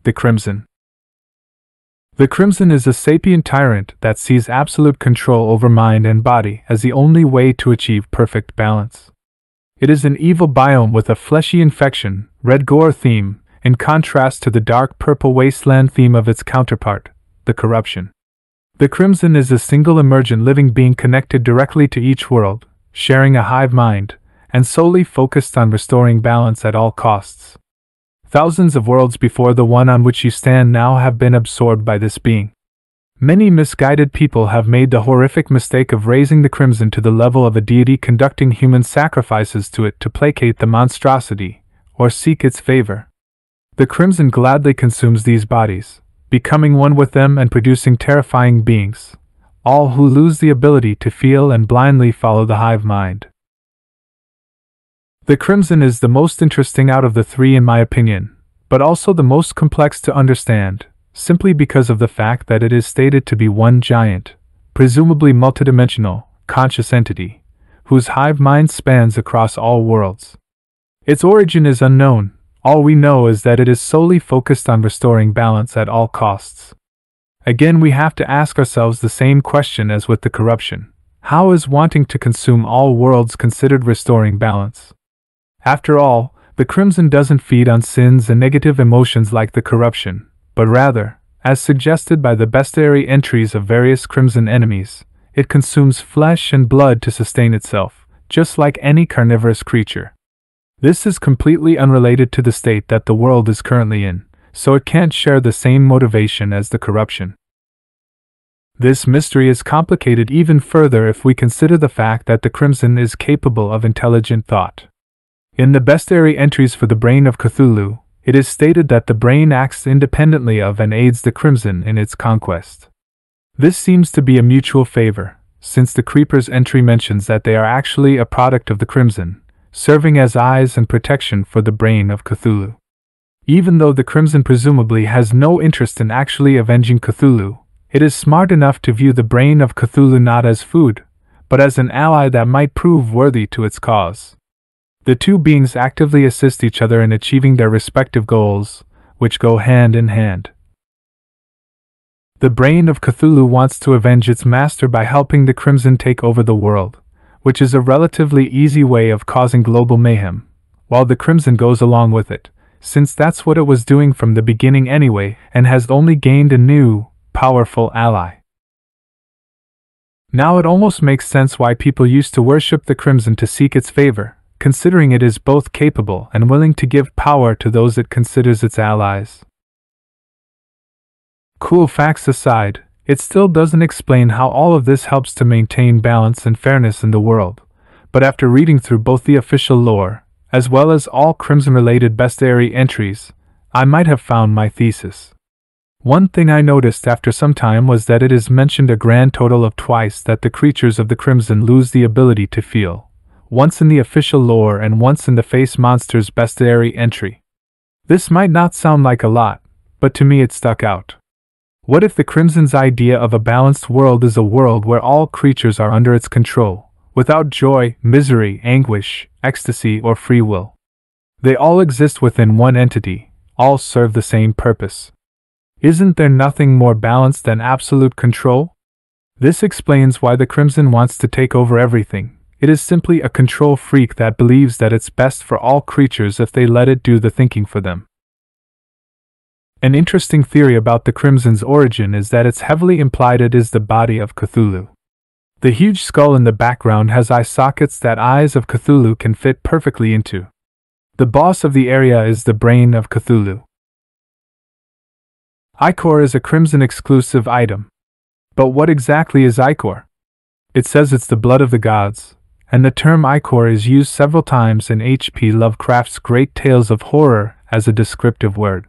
The Crimson. The Crimson is a sapient tyrant that sees absolute control over mind and body as the only way to achieve perfect balance. It is an evil biome with a fleshy infection, red gore theme, in contrast to the dark purple wasteland theme of its counterpart, the Corruption. The Crimson is a single emergent living being connected directly to each world, sharing a hive mind, and solely focused on restoring balance at all costs. Thousands of worlds before the one on which you stand now have been absorbed by this being. Many misguided people have made the horrific mistake of raising the Crimson to the level of a deity, conducting human sacrifices to it to placate the monstrosity, or seek its favor. The Crimson gladly consumes these bodies, becoming one with them and producing terrifying beings, all who lose the ability to feel and blindly follow the hive mind. The Crimson is the most interesting out of the three in my opinion, but also the most complex to understand, simply because of the fact that it is stated to be one giant, presumably multidimensional, conscious entity, whose hive mind spans across all worlds. Its origin is unknown. All we know is that it is solely focused on restoring balance at all costs. Again, we have to ask ourselves the same question as with the Corruption. How is wanting to consume all worlds considered restoring balance? After all, the Crimson doesn't feed on sins and negative emotions like the Corruption, but rather, as suggested by the bestiary entries of various Crimson enemies, it consumes flesh and blood to sustain itself, just like any carnivorous creature. This is completely unrelated to the state that the world is currently in, so it can't share the same motivation as the Corruption. This mystery is complicated even further if we consider the fact that the Crimson is capable of intelligent thought. In the bestiary entries for the Brain of Cthulhu, it is stated that the brain acts independently of and aids the Crimson in its conquest. This seems to be a mutual favor, since the Creeper's entry mentions that they are actually a product of the Crimson, serving as eyes and protection for the Brain of Cthulhu. Even though the Crimson presumably has no interest in actually avenging Cthulhu, it is smart enough to view the Brain of Cthulhu not as food, but as an ally that might prove worthy to its cause. The two beings actively assist each other in achieving their respective goals, which go hand in hand. The Brain of Cthulhu wants to avenge its master by helping the Crimson take over the world, which is a relatively easy way of causing global mayhem, while the Crimson goes along with it, since that's what it was doing from the beginning anyway and has only gained a new, powerful ally. Now it almost makes sense why people used to worship the Crimson to seek its favor, considering it is both capable and willing to give power to those it considers its allies. Cool facts aside, it still doesn't explain how all of this helps to maintain balance and fairness in the world, but after reading through both the official lore, as well as all Crimson-related bestiary entries, I might have found my thesis. One thing I noticed after some time was that it is mentioned a grand total of twice that the creatures of the Crimson lose the ability to feel, once in the official lore and once in the Face Monster's bestiary entry. This might not sound like a lot, but to me it stuck out. What if the Crimson's idea of a balanced world is a world where all creatures are under its control, without joy, misery, anguish, ecstasy, or free will? They all exist within one entity, all serve the same purpose. Isn't there nothing more balanced than absolute control? This explains why the Crimson wants to take over everything. It is simply a control freak that believes that it's best for all creatures if they let it do the thinking for them. An interesting theory about the Crimson's origin is that it's heavily implied it is the body of Cthulhu. The huge skull in the background has eye sockets that eyes of Cthulhu can fit perfectly into. The boss of the area is the Brain of Cthulhu. Ichor is a Crimson exclusive item. But what exactly is Ichor? It says it's the blood of the gods, and the term Ichor is used several times in H.P. Lovecraft's Great Tales of Horror as a descriptive word.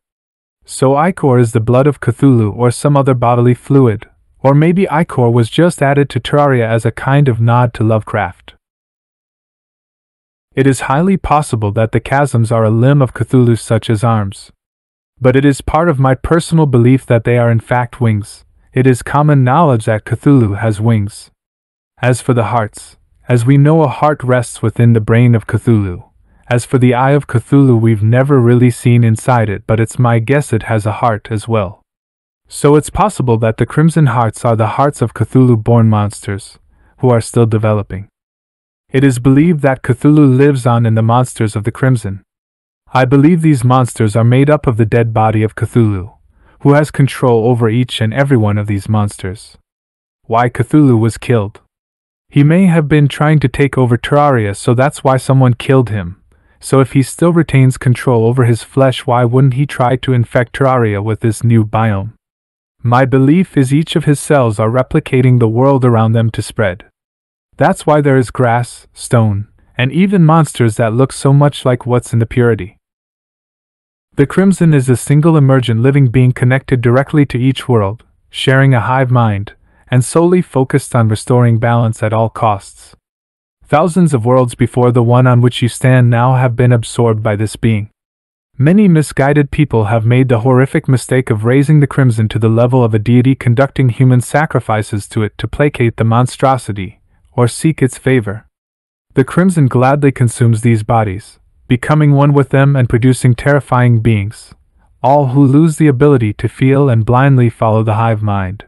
So Ichor is the blood of Cthulhu or some other bodily fluid, or maybe Ichor was just added to Terraria as a kind of nod to Lovecraft. It is highly possible that the chasms are a limb of Cthulhu such as arms. But it is part of my personal belief that they are in fact wings. It is common knowledge that Cthulhu has wings. As for the hearts, as we know, a heart rests within the Brain of Cthulhu, As for the Eye of Cthulhu, we've never really seen inside it, but it's my guess it has a heart as well. So it's possible that the Crimson Hearts are the hearts of Cthulhu-born monsters, who are still developing. It is believed that Cthulhu lives on in the monsters of the Crimson. I believe these monsters are made up of the dead body of Cthulhu, who has control over each and every one of these monsters. Why Cthulhu was killed? He may have been trying to take over Terraria, so that's why someone killed him. So if he still retains control over his flesh, why wouldn't he try to infect Terraria with this new biome? My belief is each of his cells are replicating the world around them to spread. That's why there is grass, stone, and even monsters that look so much like what's in the purity. The Crimson is a single emergent living being connected directly to each world, sharing a hive mind, and solely focused on restoring balance at all costs. Thousands of worlds before the one on which you stand now have been absorbed by this being. Many misguided people have made the horrific mistake of raising the Crimson to the level of a deity, conducting human sacrifices to it to placate the monstrosity, or seek its favor. The Crimson gladly consumes these bodies, becoming one with them and producing terrifying beings, all who lose the ability to feel and blindly follow the hive mind.